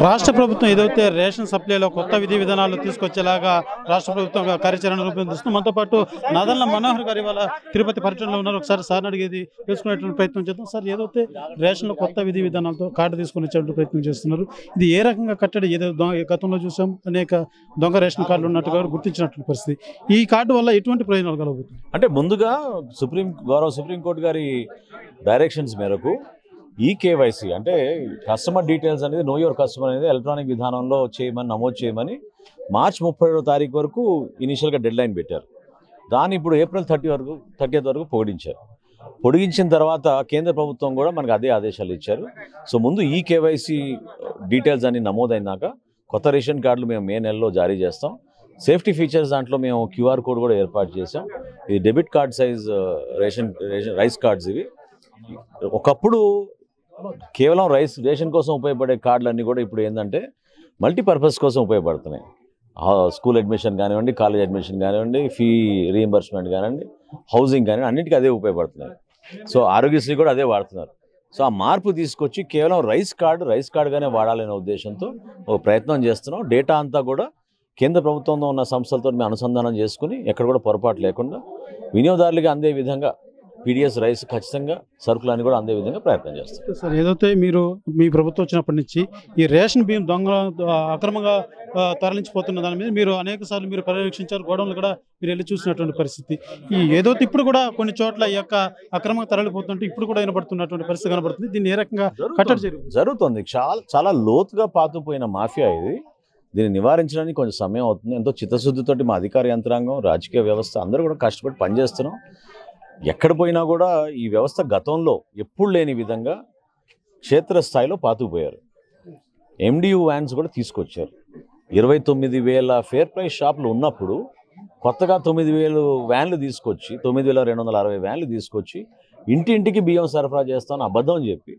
రాష్ట్ర ప్రభుత్వం ఏదైతే రేషన్ సప్లైలో కొత్త విధి విధానాలు తీసుకొచ్చేలాగా రాష్ట్ర ప్రభుత్వం కార్యాచరణ రూపొందిస్తుంది. మనతో పాటు నాదెండ్ల మనోహర్ గారు ఇవాళ తిరుపతి పర్యటనలో ఉన్నారు. ఒకసారి సార్ని అడిగేది తెలుసుకునేటువంటి ప్రయత్నం చేద్దాం. సార్, ఏదైతే రేషన్లో కొత్త విధి విధానాలతో కార్డు తీసుకుని వచ్చేటువంటి ప్రయత్నం చేస్తున్నారు, ఇది ఏ రకంగా కట్టడి? ఏదో గతంలో చూసాం, అనేక దొంగ రేషన్ కార్డులు ఉన్నట్టుగా గుర్తించినటువంటి పరిస్థితి. ఈ కార్డు వల్ల ఎటువంటి ప్రయోజనాలు కలగబోతుంది? అంటే ముందుగా గౌరవ సుప్రీంకోర్టు గారి డైరెక్షన్స్ మేరకు ఈ కేవైసీ అంటే కస్టమర్ డీటెయిల్స్ అనేది నో యువర్ కస్టమర్ అనేది ఎలక్ట్రానిక్ విధానంలో చేయమని నమోదు చేయమని మార్చి 31వ తారీఖు వరకు ఇనిషియల్గా డెడ్ లైన్ పెట్టారు. దాన్ని ఇప్పుడు ఏప్రిల్ 30th వరకు పొడిగించిన తర్వాత కేంద్ర ప్రభుత్వం కూడా మనకు అదే ఆదేశాలు ఇచ్చారు. సో ముందు ఈ కేవైసీ డీటెయిల్స్ అన్ని నమోదైనాక కొత్త రేషన్ కార్డులు మేము మే నెలలో జారీ చేస్తాం. సేఫ్టీ ఫీచర్స్ దాంట్లో మేము QR కోడ్ కూడా ఏర్పాటు చేసాం. ఇది debit card size rice cards. ఇవి ఒకప్పుడు కేవలం రేషన్ కోసం ఉపయోగపడే కార్డులు అన్నీ కూడా ఇప్పుడు ఏంటంటే మల్టీపర్పస్ కోసం ఉపయోగపడుతున్నాయి. స్కూల్ అడ్మిషన్ కానివ్వండి, కాలేజ్ అడ్మిషన్ కానివ్వండి, ఫీ రీఎంబర్స్మెంట్ కానివ్వండి, హౌసింగ్ కానివ్వండి, అన్నింటికీ అదే ఉపయోగపడుతున్నాయి. సో ఆరోగ్యశ్రీ కూడా అదే వాడుతున్నారు. సో ఆ మార్పు తీసుకొచ్చి కేవలం రైస్ కార్డుగానే వాడాలనే ఉద్దేశంతో ఒక ప్రయత్నం చేస్తున్నాం. డేటా అంతా కూడా కేంద్ర ప్రభుత్వంలో ఉన్న సంస్థలతో మేము అనుసంధానం చేసుకుని ఎక్కడ కూడా పొరపాటు లేకుండా వినియోగదారులుగా అందే విధంగా PDS రైస్ ఖచ్చితంగా సరుకులని కూడా అందే విధంగా ప్రయత్నం చేస్తారు. సార్, ఏదైతే మీరు మీ ప్రభుత్వం వచ్చినప్పటి నుంచి ఈ రేషన్ బియ్యం దొంగ అక్రమంగా తరలించిపోతున్న దాని మీద మీరు అనేక సార్లు మీరు పర్యవేక్షించారు. గోడౌన్లు కూడా మీరు వెళ్ళి చూసినటువంటి పరిస్థితి. ఈ ఏదైతే ఇప్పుడు కూడా కొన్ని చోట్ల ఈ యొక్క అక్రమంగా తరలిపోతుంటే ఇప్పుడు కూడా వినపడుతున్నటువంటి పరిస్థితి కనబడుతుంది. దీన్ని ఏ రకంగా కట్టడి జరుగుతుంది? చాలా లోతుగా పాతుపోయిన మాఫియా ఇది. దీన్ని నివారించడానికి కొంచెం సమయం అవుతుంది. ఎంతో చిత్తశుద్ధితోటి మా అధికార యంత్రాంగం, రాజకీయ వ్యవస్థ అందరూ కూడా కష్టపడి పనిచేస్తున్నాం. ఎక్కడ పోయినా కూడా ఈ వ్యవస్థ గతంలో ఎప్పుడు లేని విధంగా క్షేత్రస్థాయిలో పాతుకుపోయారు. MDU వ్యాన్స్ కూడా తీసుకొచ్చారు. 29,000 ఫేర్ ప్రైస్ షాపులు ఉన్నప్పుడు కొత్తగా 9,000 వ్యాన్లు తీసుకొచ్చి 9,260 వ్యాన్లు తీసుకొచ్చి ఇంటింటికి బియ్యం సరఫరా చేస్తామని అబద్ధం చెప్పి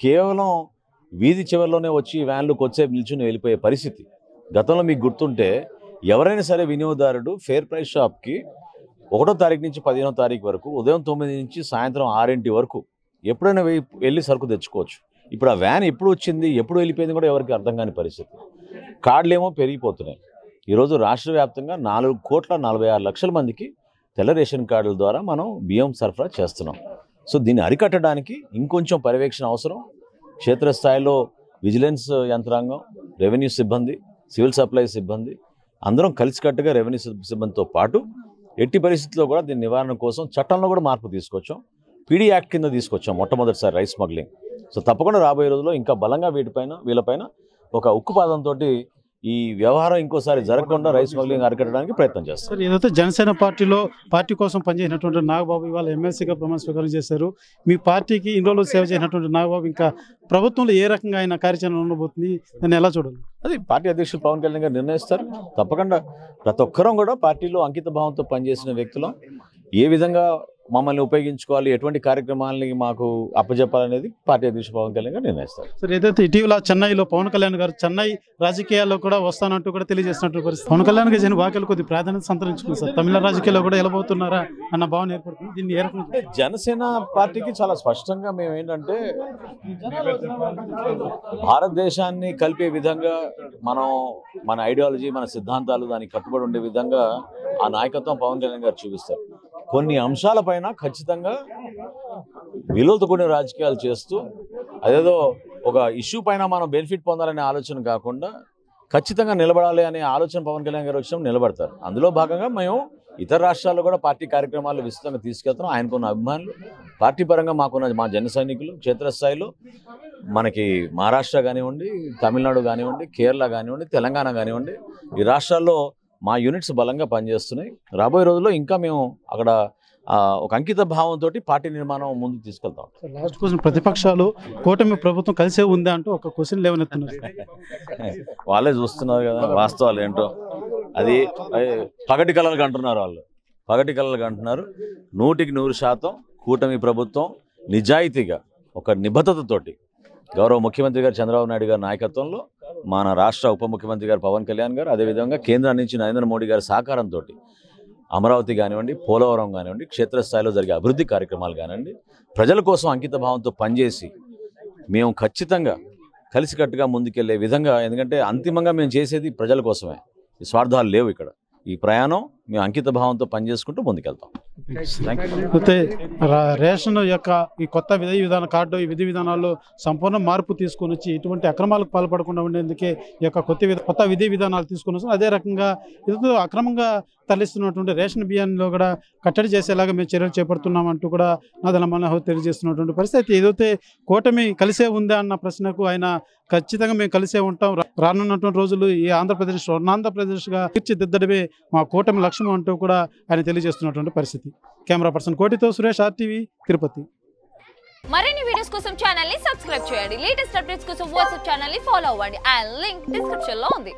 కేవలం వీధి చివరిలోనే వచ్చి వ్యాన్లు కొద్దిసేపు నిల్చుని వెళ్ళిపోయే పరిస్థితి. గతంలో మీకు గుర్తుంటే ఎవరైనా సరే వినియోగదారుడు ఫేర్ ప్రైస్ షాప్కి 1వ తారీఖు నుంచి 15వ తారీఖు వరకు ఉదయం 9 నుంచి సాయంత్రం 6 వరకు ఎప్పుడైనా వెళ్ళి సరుకు తెచ్చుకోవచ్చు. ఇప్పుడు ఆ వ్యాన్ ఎప్పుడు వచ్చింది, ఎప్పుడు వెళ్ళిపోయింది కూడా ఎవరికి అర్థం కాని పరిస్థితి. కార్డులు ఏమో పెరిగిపోతున్నాయి. ఈరోజు రాష్ట్ర వ్యాప్తంగా 4,46,00,000 మందికి తెల్ల రేషన్ కార్డుల ద్వారా మనం బియ్యం సరఫరా చేస్తున్నాం. సో దీన్ని అరికట్టడానికి ఇంకొంచెం పర్యవేక్షణ అవసరం. క్షేత్రస్థాయిలో విజిలెన్స్ యంత్రాంగం, రెవెన్యూ సిబ్బంది, సివిల్ సప్లై సిబ్బంది అందరం కలిసికట్టుగా రెవెన్యూ సిబ్బందితో పాటు ఎట్టి పరిస్థితుల్లో కూడా దీని నివారణ కోసం చట్టంలో కూడా మార్పు తీసుకొచ్చాం. PD యాక్ట్ కింద తీసుకొచ్చాం మొట్టమొదటిసారి రైస్ స్మగ్లింగ్. సో తప్పకుండా రాబోయే రోజుల్లో ఇంకా బలంగా వీళ్ళపైన ఒక ఉక్కుపాదంతో ఈ వ్యవహారం ఇంకోసారి జరగకుండా రైస్ స్మగ్లింగ్ అరికట్టడానికి ప్రయత్నం చేస్తారు. సార్, ఏదైతే జనసేన పార్టీ కోసం పనిచేసినటువంటి నాగబాబు ఇవాళ MLCగా ప్రమాణ స్వీకారం చేశారు. మీ పార్టీకి ఇన్ని రోజులు సేవ చేసినటువంటి నాగబాబు ఇంకా ప్రభుత్వంలో ఏ రకంగా ఆయన కార్యాచరణ ఉండబోతుంది, దాన్ని ఎలా చూడాలి? అది పార్టీ అధ్యక్షులు పవన్ కళ్యాణ్ గారు నిర్ణయిస్తారు. తప్పకుండా ప్రతి ఒక్కరం కూడా పార్టీలో అంకిత భావంతో పనిచేసిన వ్యక్తులు ఏ విధంగా మమ్మల్ని ఉపయోగించుకోవాలి, ఎటువంటి కార్యక్రమాలని మాకు అప్పచెప్పాలనేది పార్టీ అధ్యక్షుడు పవన్ కళ్యాణ్ గారు నిర్ణయిస్తారు. సార్, ఏదైతే ఇటీవల చెన్నైలో పవన్ కళ్యాణ్ గారు చెన్నై రాజకీయాల్లో కూడా వస్తానంటూ కూడా తెలియజేసినట్టు పరిస్థితి. పవన్ కళ్యాణ్ గారు చేసిన వ్యాఖ్యలు కొద్ది ప్రాధాన్యత సంతరించుకుంది సార్. తమిళ రాజకీయాల్లో కూడా వెళ్ళబోతున్నారా అన్న భావన ఏర్పడుతుంది. దీన్ని ఏ రకంగా? జనసేన పార్టీకి చాలా స్పష్టంగా మేము ఏంటంటే భారతదేశాన్ని కలిపే విధంగా మన ఐడియాలజీ, మన సిద్ధాంతాలు దానికి కట్టుబడి ఉండే విధంగా ఆ నాయకత్వం పవన్ కళ్యాణ్ గారు చూపిస్తారు. కొన్ని అంశాలపైన ఖచ్చితంగా విలువలతో కూడిన రాజకీయాలు చేస్తూ అదేదో ఒక ఇష్యూ పైన మనం బెనిఫిట్ పొందాలనే ఆలోచన కాకుండా ఖచ్చితంగా నిలబడాలి అనే ఆలోచన పవన్ కళ్యాణ్ గారు వచ్చినప్పుడు నిలబడతారు. అందులో భాగంగా మేము ఇతర రాష్ట్రాల్లో కూడా పార్టీ కార్యక్రమాలు విస్తృతంగా తీసుకెళ్తున్నాం. ఆయనకున్న అభిమానులు, పార్టీ పరంగా మాకున్న మా జన సైనికులు క్షేత్రస్థాయిలో మనకి మహారాష్ట్ర కానివ్వండి, తమిళనాడు కానివ్వండి, కేరళ కానివ్వండి, తెలంగాణ కానివ్వండి, ఈ రాష్ట్రాల్లో మా యూనిట్స్ బలంగా పనిచేస్తున్నాయి. రాబోయే రోజుల్లో ఇంకా మేము అక్కడ ఒక అంకిత భావంతో పార్టీ నిర్మాణం ముందుకు తీసుకెళ్తాం. లాస్ట్ క్వశ్చన్, ప్రతిపక్షాలు కూటమి ప్రభుత్వం కలిసే ఉందా అంటూ ఒక క్వశ్చన్ లేవనెత్తున్నారు. వాళ్ళే చూస్తున్నారు కదా వాస్తవాలు ఏంటో. అది పగటి కళలకు అంటున్నారు వాళ్ళు. పగటి కళలకు అంటున్నారు. 100% కూటమి ప్రభుత్వం నిజాయితీగా ఒక నిబద్ధతతోటి గౌరవ ముఖ్యమంత్రి గారు చంద్రబాబు నాయుడు గారి నాయకత్వంలో మన రాష్ట్ర ఉప ముఖ్యమంత్రి గారు పవన్ కళ్యాణ్ గారు, అదేవిధంగా కేంద్రం నుంచి నరేంద్ర మోడీ గారి సహకారంతో అమరావతి కానివ్వండి, పోలవరం కానివ్వండి, క్షేత్రస్థాయిలో జరిగే అభివృద్ధి కార్యక్రమాలు కానివ్వండి, ప్రజల కోసం అంకిత భావంతో పనిచేసి మేము ఖచ్చితంగా కలిసికట్టుగా ముందుకెళ్లే విధంగా, ఎందుకంటే అంతిమంగా మేము చేసేది ప్రజల కోసమే, ఈ స్వార్థాలు లేవు ఇక్కడ. ఈ ప్రయాణం మేము అంకిత భావంతో పనిచేసుకుంటూ ముందుకెళ్తాం. అయితే రేషన్ యొక్క ఈ కొత్త విధి విధాన కార్డు, ఈ విధి విధానాల్లో సంపూర్ణ మార్పు తీసుకొని వచ్చి ఇటువంటి అక్రమాలకు పాల్పడకుండా ఉండేందుకే ఈ యొక్క కొత్త విధి విధానాలు తీసుకొని వస్తాం. అదే రకంగా ఇది అక్రమంగా తరలిస్తున్నటువంటి రేషన్ బియ్యాన్ని కూడా కట్టడి చేసేలాగా మేము చర్యలు చేపడుతున్నామంటూ కూడా నాదెళ్ల మనోహర్ తెలియజేస్తున్నటువంటి పరిస్థితి. ఏదైతే కూటమి కలిసే ఉందా అన్న ప్రశ్నకు ఆయన ఖచ్చితంగా మేము కలిసే ఉంటాం, రానున్నటువంటి రోజులు ఈ ఆంధ్రప్రదేశ్ స్వర్ణాంధ్రప్రదేశ్గా తీర్చిదిద్దడమే మా కూటమి లక్ష్యం అంటూ కూడా ఆయన తెలియజేస్తున్నటువంటి పరిస్థితి. కెమెరా పర్సన్ కోటితో సురేష్, RTV, తిరుపతి. మరిన్ని వీడియోస్ కోసం ఛానల్ ని సబ్స్క్రైబ్ చేయండి. లేటెస్ట్ అప్డేట్స్ కోసం వాట్సాప్ ఛానల్ ని ఫాలో అవ్వండి. అండ్ లింక్ డిస్క్రిప్షన్ లో ఉంది.